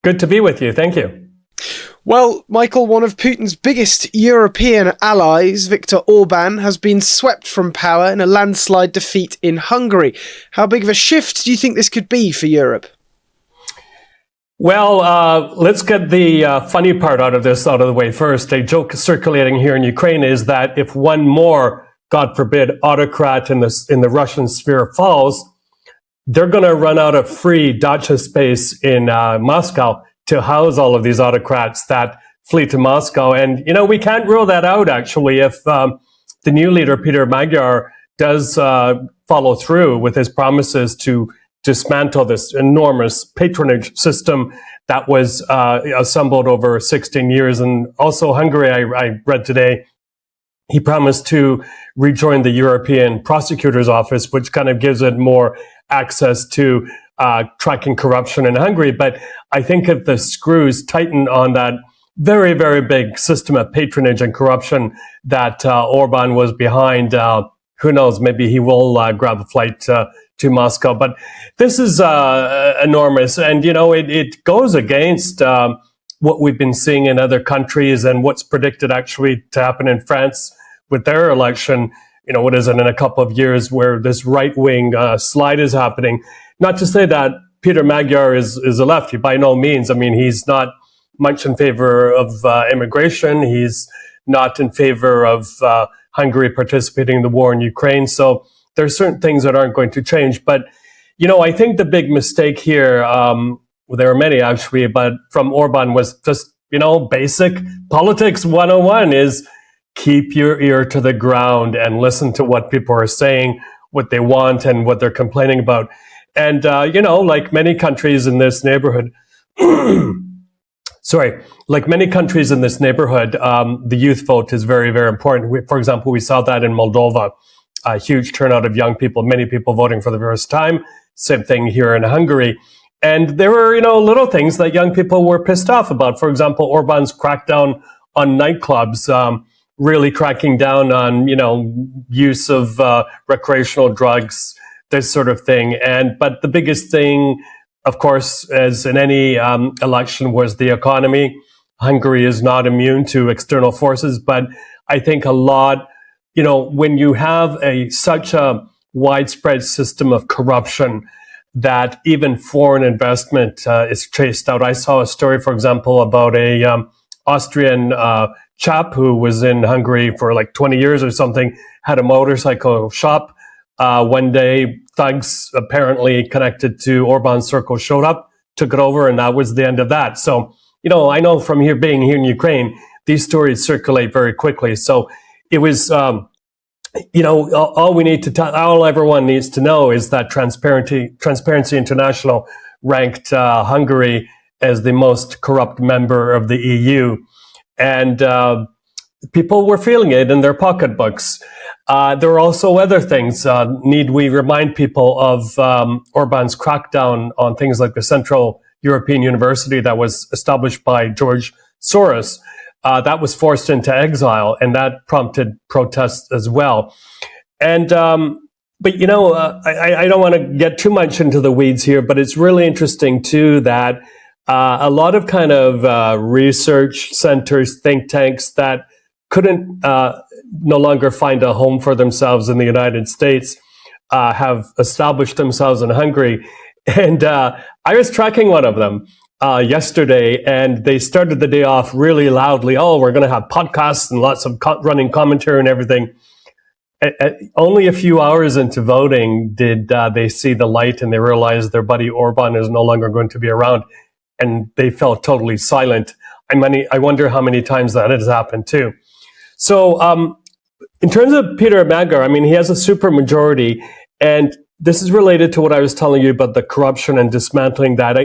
Good to be with you. Thank you. Well, Michael, one of Putin's biggest European allies, Viktor Orban, has been swept from power in a landslide defeat in Hungary. How big of a shift do you think this could be for Europe? Well, let's get the funny part out of the way first. A joke circulating here in Ukraine is that if one more, God forbid, autocrat in the Russian sphere falls, they're going to run out of free dacha space in Moscow to house all of these autocrats that flee to Moscow. And, we can't rule that out, actually, if the new leader, Peter Magyar, does follow through with his promises to dismantle this enormous patronage system that was assembled over 16 years. And also Hungary, I read today, he promised to rejoin the European Prosecutor's Office, which kind of gives it more access to tracking corruption in Hungary. But I think if the screws tighten on that very, very big system of patronage and corruption that Orban was behind, who knows, maybe he will grab a flight to Moscow. But this is enormous. And, it goes against what we've been seeing in other countries and what's predicted actually to happen in France with their election. What is it, in a couple of years, where this right-wing slide is happening. Not to say that Peter Magyar is a lefty, by no means. I mean, he's not much in favor of immigration. He's not in favor of Hungary participating in the war in Ukraine. So there are certain things that aren't going to change. But, I think the big mistake here, there are many actually, but from Orban was just, basic politics 101 is keep your ear to the ground and listen to what people are saying, what they want and what they're complaining about. And, like many countries in this neighborhood, the youth vote is very, very important. For example, we saw that in Moldova, a huge turnout of young people, many people voting for the first time. Same thing here in Hungary. And there were, little things that young people were pissed off about. For example, Orban's crackdown on nightclubs, really cracking down on, use of recreational drugs, this sort of thing. But the biggest thing, of course, as in any election, was the economy. Hungary is not immune to external forces, but I think a lot, when you have such a widespread system of corruption that even foreign investment is chased out. I saw a story, for example, about a Austrian chap who was in Hungary for like 20 years or something, had a motorcycle shop. One day, thugs apparently connected to Orban's circle showed up, took it over, and that was the end of that. So, I know from being here in Ukraine, these stories circulate very quickly. So it was, all everyone needs to know is that Transparency International ranked Hungary as the most corrupt member of the EU. And people were feeling it in their pocketbooks. There are also other things. Need we remind people of Orban's crackdown on things like the Central European University that was established by George Soros? That was forced into exile, and that prompted protests as well. And but I don't want to get too much into the weeds here, but it's really interesting too that a lot of kind of research centers, think tanks that couldn't no longer find a home for themselves in the United States have established themselves in Hungary. And I was tracking one of them yesterday, and they started the day off really loudly. Oh, we're going to have podcasts and lots of running commentary and everything. Only a few hours into voting did they see the light, and they realized their buddy Orban is no longer going to be around. And they felt totally silent. I wonder how many times that has happened too. So in terms of Peter Magyar, he has a super majority, and this is related to what I was telling you about the corruption and dismantling that.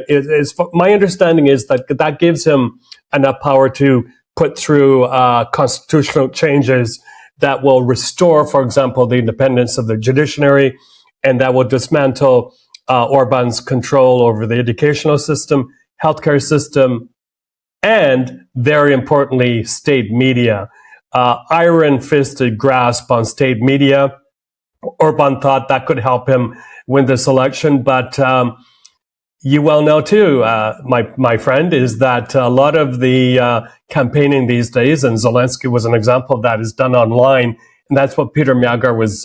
My understanding is that gives him enough power to put through constitutional changes that will restore, for example, the independence of the judiciary, and that will dismantle Orban's control over the educational system, healthcare system, and very importantly, state media. Iron-fisted grasp on state media. Orban thought that could help him win this election, but you well know too, my friend, is that a lot of the campaigning these days, and Zelensky was an example of that, is done online. And that's what Peter Magyar was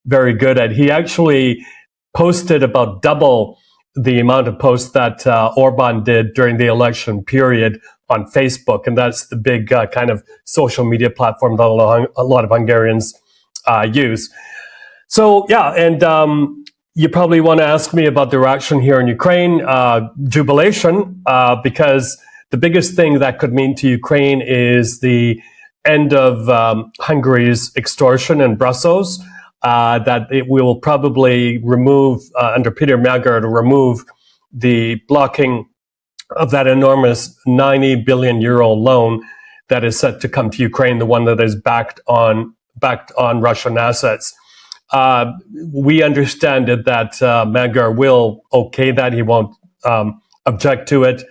very good at. He actually posted about double the amount of posts that Orban did during the election period on Facebook. And that's the big kind of social media platform that a lot of Hungarians use. So, yeah, and you probably want to ask me about the reaction here in Ukraine. Jubilation, because the biggest thing that could mean to Ukraine is the end of Hungary's extortion in Brussels, that it will probably remove, under Peter Magyar, to remove the blocking of that enormous 90 billion euro loan that is set to come to Ukraine, the one that is backed on Russian assets. We understand that Magyar will okay that. He won't object to it.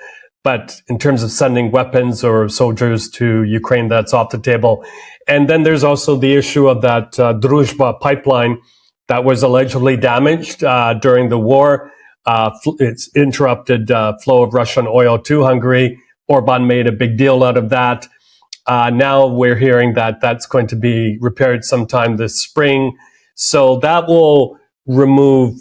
But in terms of sending weapons or soldiers to Ukraine, that's off the table. And then there's also the issue of that Druzhba pipeline that was allegedly damaged during the war. It's interrupted flow of Russian oil to Hungary. Orban made a big deal out of that. Now we're hearing that that's going to be repaired sometime this spring. So that will remove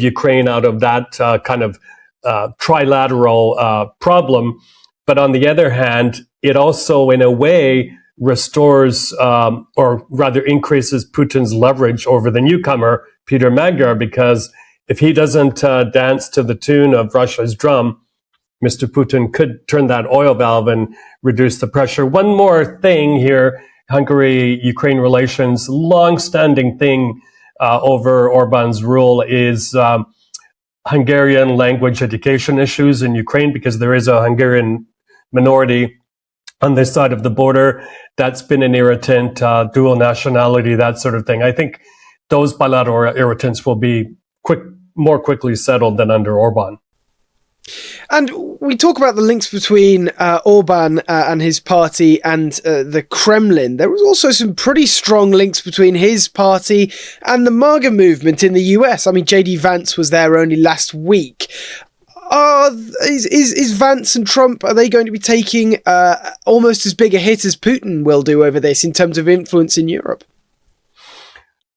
Ukraine out of that kind of trilateral problem. But on the other hand, it also, in a way, restores or rather increases Putin's leverage over the newcomer, Peter Magyar, because if he doesn't dance to the tune of Russia's drum, Mr. Putin could turn that oil valve and reduce the pressure. One more thing here, Hungary-Ukraine relations, long-standing thing over Orban's rule is Hungarian language education issues in Ukraine, because there is a Hungarian minority on this side of the border. That's been an irritant, dual nationality, that sort of thing. I think those bilateral irritants will be more quickly settled than under Orban. And we talk about the links between Orban and his party and the Kremlin. There was also some pretty strong links between his party and the MAGA movement in the US. I mean, J.D. Vance was there only last week. Is Vance and Trump, are they going to be taking almost as big a hit as Putin will do over this in terms of influence in Europe?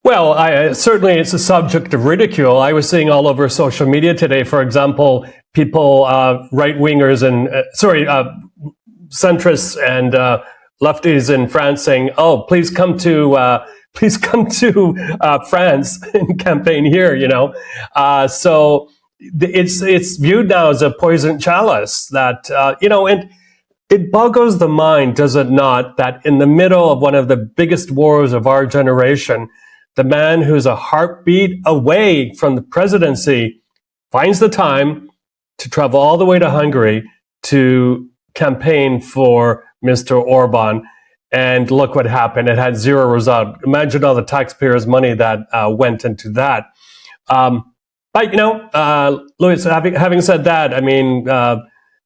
Well, certainly it's a subject of ridicule. I was seeing all over social media today, for example, people, right-wingers and, centrists and lefties in France saying, "Oh, please come to France and campaign here." You know, so it's viewed now as a poison chalice that and it boggles the mind, does it not, that in the middle of one of the biggest wars of our generation, the man who's a heartbeat away from the presidency finds the time to travel all the way to Hungary to campaign for Mr. Orban. And look what happened. It had zero result. Imagine all the taxpayers' money that went into that. But, Louis, having said that, I mean,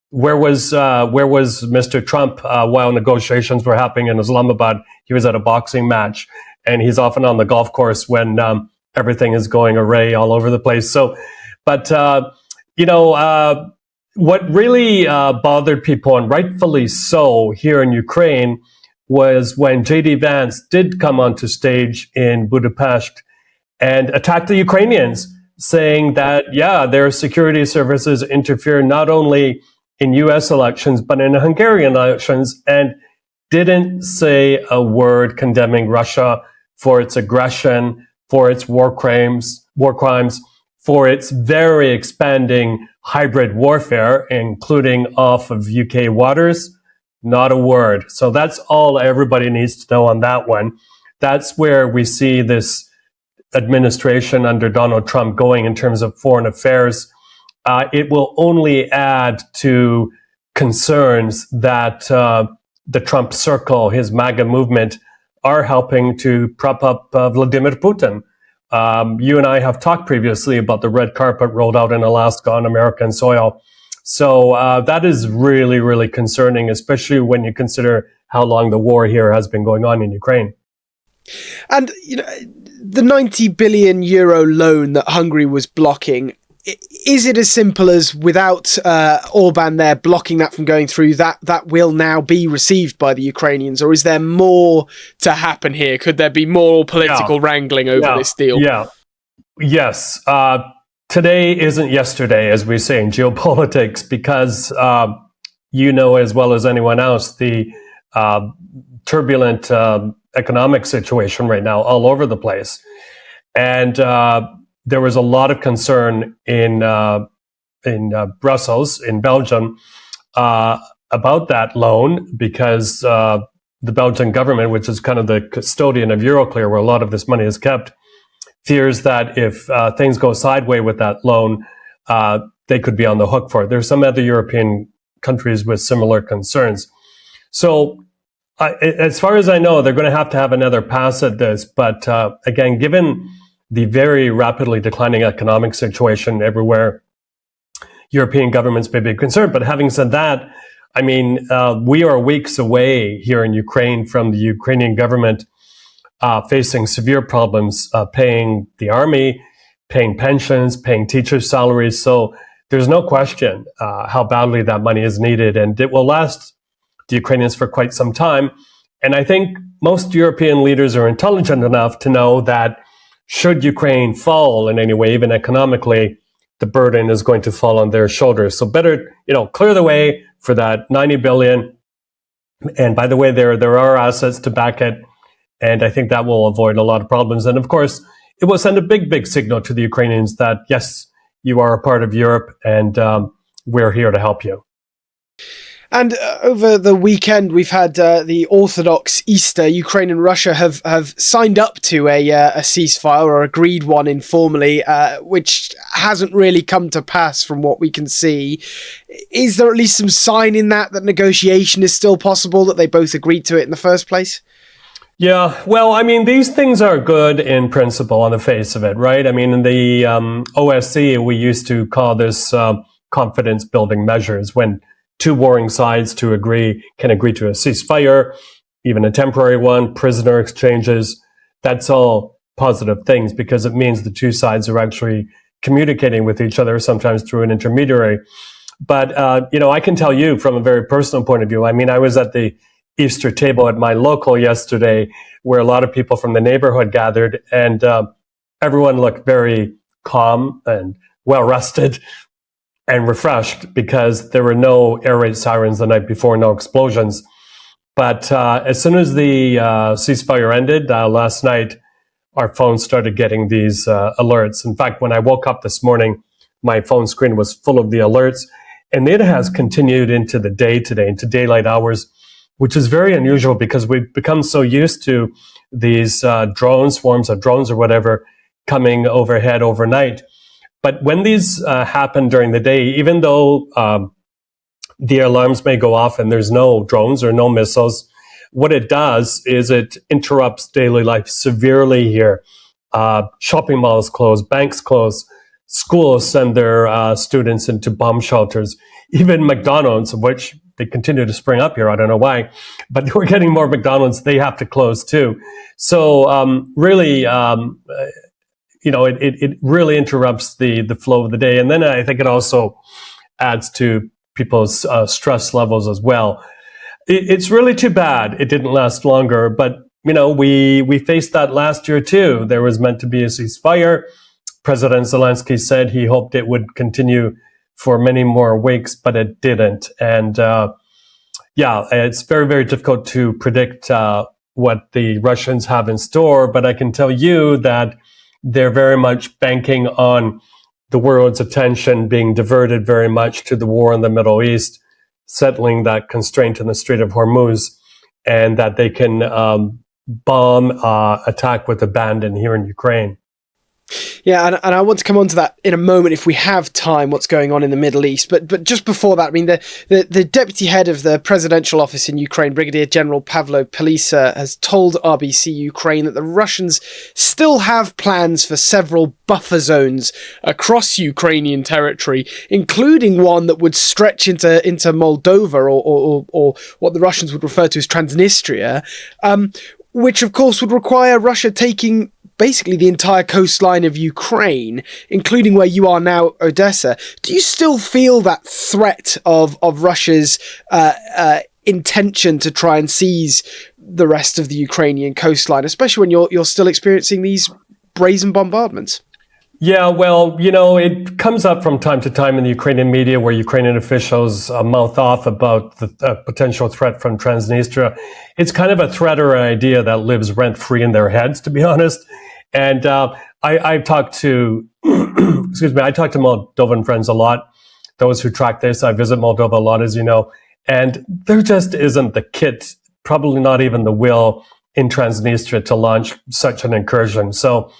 where was Mr. Trump while negotiations were happening in Islamabad? He was at a boxing match. And he's often on the golf course when everything is going array all over the place. So, but, what really bothered people, and rightfully so, here in Ukraine, was when J.D. Vance did come onto stage in Budapest and attack the Ukrainians, saying that, their security services interfere not only in U.S. elections, but in Hungarian elections, and didn't say a word condemning Russia for its aggression, for its war crimes, for its very expanding hybrid warfare, including off of UK waters. Not a word. So that's all everybody needs to know on that one. That's where we see this administration under Donald Trump going in terms of foreign affairs. It will only add to concerns that the Trump circle, his MAGA movement, are helping to prop up Vladimir Putin. You and I have talked previously about the red carpet rolled out in Alaska on American soil. So that is really, really concerning, especially when you consider how long the war here has been going on in Ukraine. And, the 90 billion euro loan that Hungary was blocking, is it as simple as without Orban there blocking that from going through, that will now be received by the Ukrainians, or is there more to happen here? Could there be more political wrangling over this deal? Yes. Today isn't yesterday, as we say in geopolitics, because you know as well as anyone else the turbulent economic situation right now all over the place. And there was a lot of concern in Brussels, in Belgium, about that loan, because the Belgian government, which is kind of the custodian of Euroclear, where a lot of this money is kept, fears that if things go sideways with that loan, they could be on the hook for it. There's some other European countries with similar concerns. So as far as I know, they're going to have another pass at this. But again, given the very rapidly declining economic situation everywhere, European governments may be concerned. But having said that, I mean, we are weeks away here in Ukraine from the Ukrainian government facing severe problems paying the army, paying pensions, paying teachers' salaries. So there's no question how badly that money is needed, and it will last the Ukrainians for quite some time. And I think most European leaders are intelligent enough to know that should Ukraine fall in any way, even economically, the burden is going to fall on their shoulders. So better, clear the way for that 90 billion. And by the way, there are assets to back it. And I think that will avoid a lot of problems. And of course, it will send a big, big signal to the Ukrainians that, yes, you are a part of Europe and we're here to help you. And over the weekend, we've had the Orthodox Easter. Ukraine and Russia have signed up to a ceasefire, or agreed one informally, which hasn't really come to pass from what we can see. Is there at least some sign in that negotiation is still possible, that they both agreed to it in the first place? Yeah, well, I mean, these things are good in principle on the face of it, right? I mean, in the OSCE, we used to call this confidence-building measures, when two warring sides can agree to a ceasefire, even a temporary one, prisoner exchanges. That's all positive things, because it means the two sides are actually communicating with each other, sometimes through an intermediary. But, I can tell you from a very personal point of view, I mean, I was at the Easter table at my local yesterday, where a lot of people from the neighborhood gathered, and everyone looked very calm and well rested and refreshed, because there were no air raid sirens the night before, no explosions. But as soon as the ceasefire ended last night, our phones started getting these alerts. In fact, when I woke up this morning, my phone screen was full of the alerts, and it has continued into the day today, into daylight hours, which is very unusual, because we've become so used to these swarms of drones or whatever, coming overhead overnight. But when these happen during the day, even though the alarms may go off and there's no drones or no missiles, what it does is it interrupts daily life severely here. Shopping malls close, banks close, schools send their students into bomb shelters, even McDonald's, of which they continue to spring up here. I don't know why, but we're getting more McDonald's. They have to close too. So really, it really interrupts the flow of the day. And then I think it also adds to people's stress levels as well. It's really too bad it didn't last longer, but we faced that last year too. There was meant to be a ceasefire. President Zelensky said he hoped it would continue for many more weeks, but it didn't. And it's very, very difficult to predict what the Russians have in store, but I can tell you that they're very much banking on the world's attention being diverted very much to the war in the Middle East, settling that constraint in the Strait of Hormuz, and that they can bomb, attack with abandon here in Ukraine. Yeah, and I want to come on to that in a moment if we have time, what's going on in the Middle East. But just before that, I mean, the deputy head of the presidential office in Ukraine, Brigadier General Pavlo Pelisa, has told RBC Ukraine that the Russians still have plans for several buffer zones across Ukrainian territory, including one that would stretch into Moldova or what the Russians would refer to as Transnistria, which of course would require Russia taking basically the entire coastline of Ukraine, including where you are now, Odessa. Do you still feel that threat of Russia's intention to try and seize the rest of the Ukrainian coastline, especially when you're still experiencing these brazen bombardments? Yeah, well, it comes up from time to time in the Ukrainian media where Ukrainian officials mouth off about the potential threat from Transnistria. It's kind of a threat or an idea that lives rent-free in their heads, to be honest. And I've talked to, I talk to Moldovan friends a lot, those who track this. I visit Moldova a lot, as you know, and there just isn't the kit, probably not even the will in Transnistria to launch such an incursion. So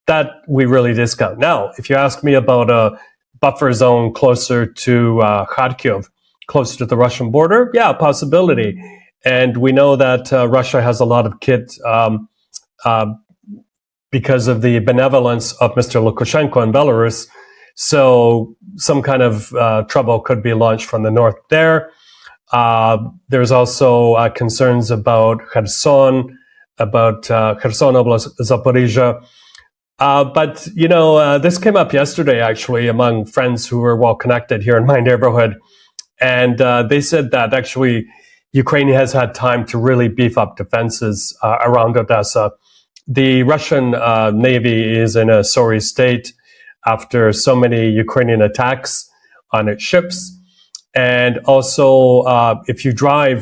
that we really discount. Now, if you ask me about a buffer zone closer to Kharkiv, closer to the Russian border, yeah, possibility. And we know that Russia has a lot of kit because of the benevolence of Mr. Lukashenko in Belarus. So some kind of trouble could be launched from the north there. There's also concerns about Kherson, Kherson Oblast, Zaporizhia. But this came up yesterday, actually, among friends who were well connected here in my neighborhood. And they said that actually Ukraine has had time to really beef up defenses around Odessa. The Russian Navy is in a sorry state after so many Ukrainian attacks on its ships. And also, if you drive